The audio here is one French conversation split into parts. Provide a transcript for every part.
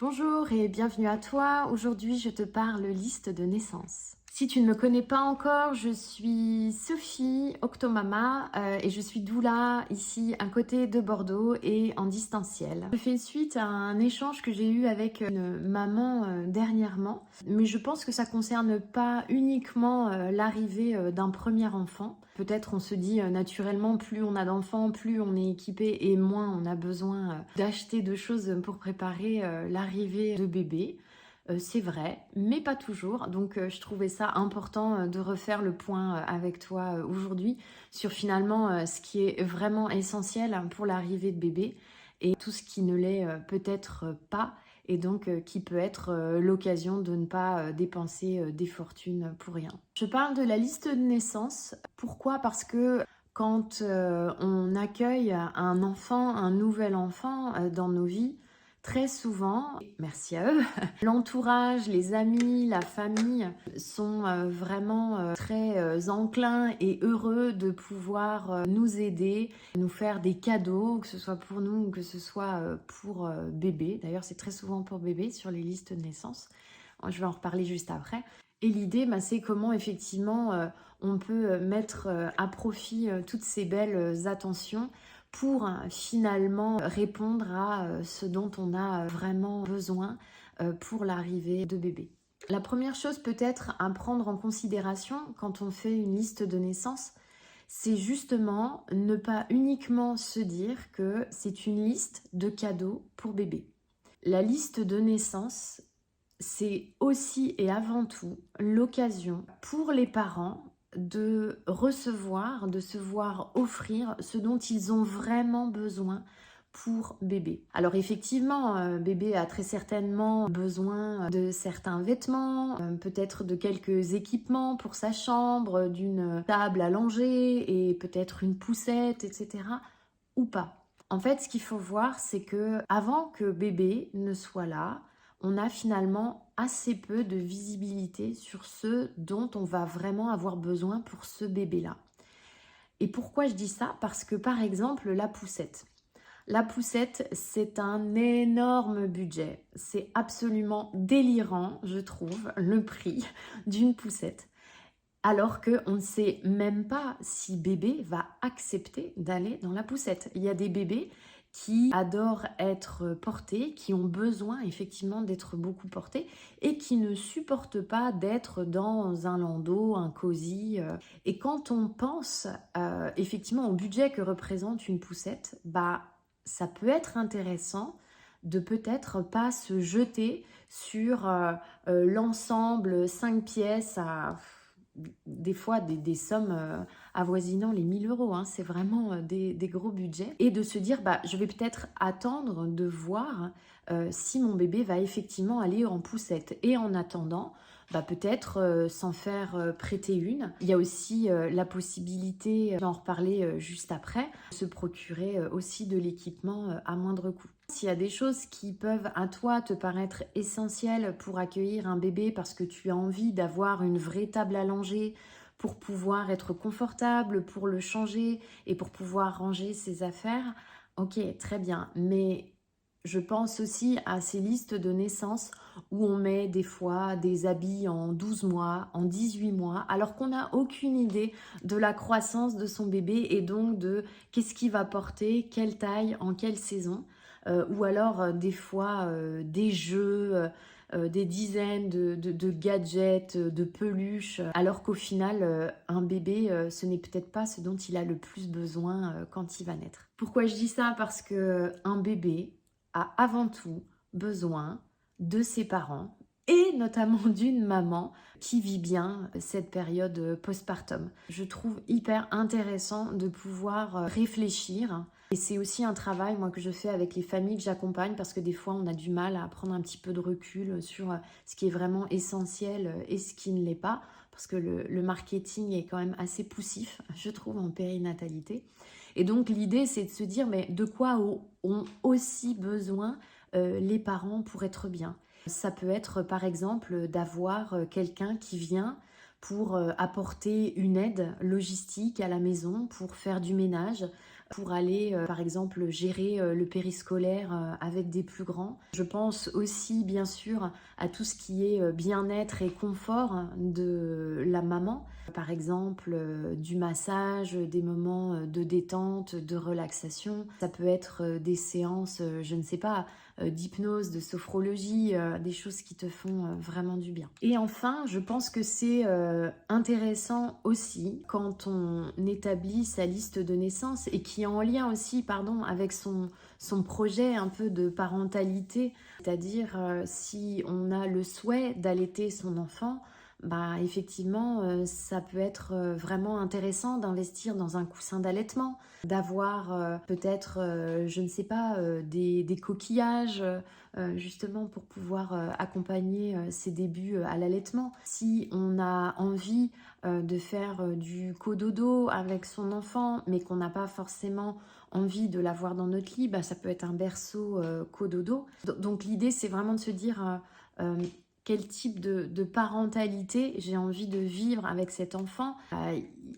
Bonjour et bienvenue à toi. Aujourd'hui, je te parle liste de naissance. Si tu ne me connais pas encore, je suis Sophie, Octomama, et je suis doula ici à côté de Bordeaux et en distanciel. Je fais suite à un échange que j'ai eu avec une maman dernièrement, mais je pense que ça concerne pas uniquement l'arrivée d'un premier enfant. Peut-être on se dit naturellement, plus on a d'enfants, plus on est équipé et moins on a besoin d'acheter de choses pour préparer l'arrivée de bébé. C'est vrai, mais pas toujours. Donc je trouvais ça important de refaire le point avec toi aujourd'hui sur finalement ce qui est vraiment essentiel pour l'arrivée de bébé et tout ce qui ne l'est peut-être pas et donc qui peut être l'occasion de ne pas dépenser des fortunes pour rien. Je parle de la liste de naissance. Pourquoi? Parce que quand on accueille un enfant, un nouvel enfant dans nos vies, très souvent, merci à eux, l'entourage, les amis, la famille sont vraiment très enclins et heureux de pouvoir nous aider, nous faire des cadeaux, que ce soit pour nous ou que ce soit pour bébé. D'ailleurs, c'est très souvent pour bébé sur les listes de naissance. Je vais en reparler juste après. Et l'idée, c'est comment effectivement on peut mettre à profit toutes ces belles attentions pour finalement répondre à ce dont on a vraiment besoin pour l'arrivée de bébé. La première chose peut-être à prendre en considération quand on fait une liste de naissance, c'est justement ne pas uniquement se dire que c'est une liste de cadeaux pour bébé. La liste de naissance, c'est aussi et avant tout l'occasion pour les parents de recevoir, de se voir offrir ce dont ils ont vraiment besoin pour bébé. Alors effectivement, bébé a très certainement besoin de certains vêtements, peut-être de quelques équipements pour sa chambre, d'une table à langer et peut-être une poussette, etc. ou pas. En fait, ce qu'il faut voir, c'est que avant que bébé ne soit là, on a finalement assez peu de visibilité sur ce dont on va vraiment avoir besoin pour ce bébé-là. Et pourquoi je dis ça? Parce que par exemple, la poussette. La poussette, c'est un énorme budget. C'est absolument délirant, je trouve, le prix d'une poussette. Alors qu'on ne sait même pas si bébé va accepter d'aller dans la poussette. Il y a des bébés qui adorent être portés, qui ont besoin effectivement d'être beaucoup portés et qui ne supportent pas d'être dans un landau, un cosy. Et quand on pense effectivement au budget que représente une poussette, ça peut être intéressant de peut-être pas se jeter sur l'ensemble 5 pièces à des fois des sommes avoisinant les 1000 euros, hein. C'est vraiment des gros budgets. Et de se dire, je vais peut-être attendre de voir si mon bébé va effectivement aller en poussette. Et en attendant, peut-être s'en faire prêter une. Il y a aussi la possibilité, d'en reparler juste après, de se procurer aussi de l'équipement à moindre coût. S'il y a des choses qui peuvent à toi te paraître essentielles pour accueillir un bébé parce que tu as envie d'avoir une vraie table à langer pour pouvoir être confortable, pour le changer et pour pouvoir ranger ses affaires, ok, très bien. Mais je pense aussi à ces listes de naissance où on met des fois des habits en 12 mois, en 18 mois, alors qu'on n'a aucune idée de la croissance de son bébé et donc de qu'est-ce qu'il va porter, quelle taille, en quelle saison. Ou alors des fois des jeux, des dizaines de gadgets, de peluches, alors qu'au final, un bébé, ce n'est peut-être pas ce dont il a le plus besoin quand il va naître. Pourquoi je dis ça? Parce qu'un bébé a avant tout besoin de ses parents et notamment d'une maman qui vit bien cette période postpartum. Je trouve hyper intéressant de pouvoir réfléchir. Et c'est aussi un travail que je fais avec les familles que j'accompagne parce que des fois on a du mal à prendre un petit peu de recul sur ce qui est vraiment essentiel et ce qui ne l'est pas parce que le marketing est quand même assez poussif, je trouve, en périnatalité. Et donc l'idée c'est de se dire mais de quoi ont aussi besoin les parents pour être bien. Ça peut être par exemple d'avoir quelqu'un qui vient pour apporter une aide logistique à la maison, pour faire du ménage, pour aller, par exemple, gérer le périscolaire avec des plus grands. Je pense aussi, bien sûr, à tout ce qui est bien-être et confort de la maman. Par exemple, du massage, des moments de détente, de relaxation. Ça peut être des séances, je ne sais pas, d'hypnose, de sophrologie, des choses qui te font vraiment du bien. Et enfin, je pense que c'est intéressant aussi quand on établit sa liste de naissance et qui est en lien aussi, pardon, avec son projet un peu de parentalité, c'est-à-dire si on a le souhait d'allaiter son enfant, bah effectivement, ça peut être vraiment intéressant d'investir dans un coussin d'allaitement, d'avoir peut-être, je ne sais pas, des coquillages, justement pour pouvoir accompagner ses débuts à l'allaitement. Si on a envie de faire du cododo avec son enfant, mais qu'on n'a pas forcément envie de l'avoir dans notre lit, bah, ça peut être un berceau cododo. Donc l'idée, c'est vraiment de se dire quel type de parentalité j'ai envie de vivre avec cet enfant.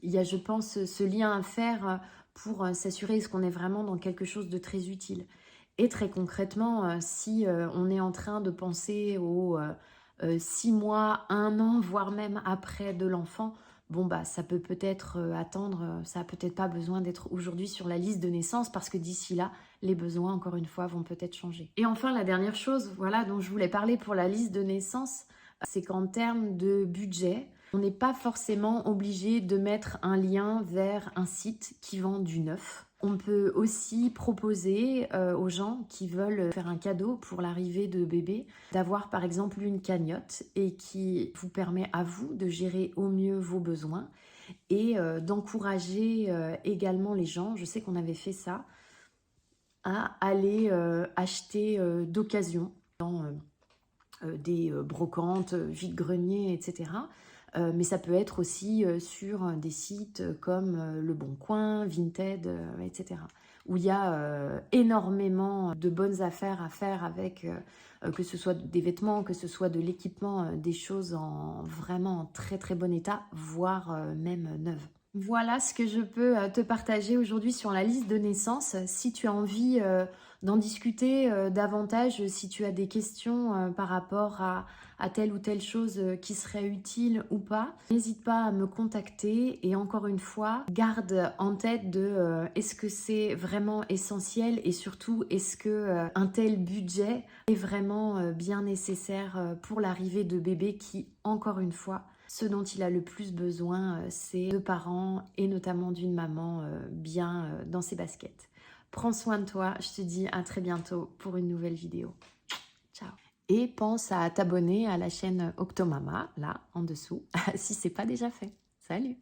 Il y a, je pense, ce lien à faire pour s'assurer qu'on est vraiment dans quelque chose de très utile. Et très concrètement, si on est en train de penser aux 6 mois, 1 an, voire même après de l'enfant, bon bah ça peut peut-être attendre, ça n'a peut-être pas besoin d'être aujourd'hui sur la liste de naissance parce que d'ici là, les besoins, encore une fois, vont peut-être changer. Et enfin, la dernière chose, voilà, dont je voulais parler pour la liste de naissance, c'est qu'en termes de budget, on n'est pas forcément obligé de mettre un lien vers un site qui vend du neuf. On peut aussi proposer aux gens qui veulent faire un cadeau pour l'arrivée de bébé, d'avoir par exemple une cagnotte et qui vous permet à vous de gérer au mieux vos besoins et d'encourager également les gens, je sais qu'on avait fait ça, à aller acheter d'occasion dans des brocantes, vide-greniers, etc. Mais ça peut être aussi sur des sites comme Le Bon Coin, Vinted, etc. Où il y a énormément de bonnes affaires à faire avec, que ce soit des vêtements, que ce soit de l'équipement, des choses en vraiment très très bon état, voire même neuves. Voilà ce que je peux te partager aujourd'hui sur la liste de naissance. Si tu as envie d'en discuter davantage, si tu as des questions par rapport à telle ou telle chose qui serait utile ou pas, n'hésite pas à me contacter. Et encore une fois, garde en tête de est-ce que c'est vraiment essentiel et surtout est-ce que un tel budget est vraiment bien nécessaire pour l'arrivée de bébé qui, encore une fois, ce dont il a le plus besoin, c'est de parents et notamment d'une maman bien dans ses baskets. Prends soin de toi, je te dis à très bientôt pour une nouvelle vidéo. Ciao. Et pense à t'abonner à la chaîne Octomama, là, en dessous, si ce n'est pas déjà fait. Salut!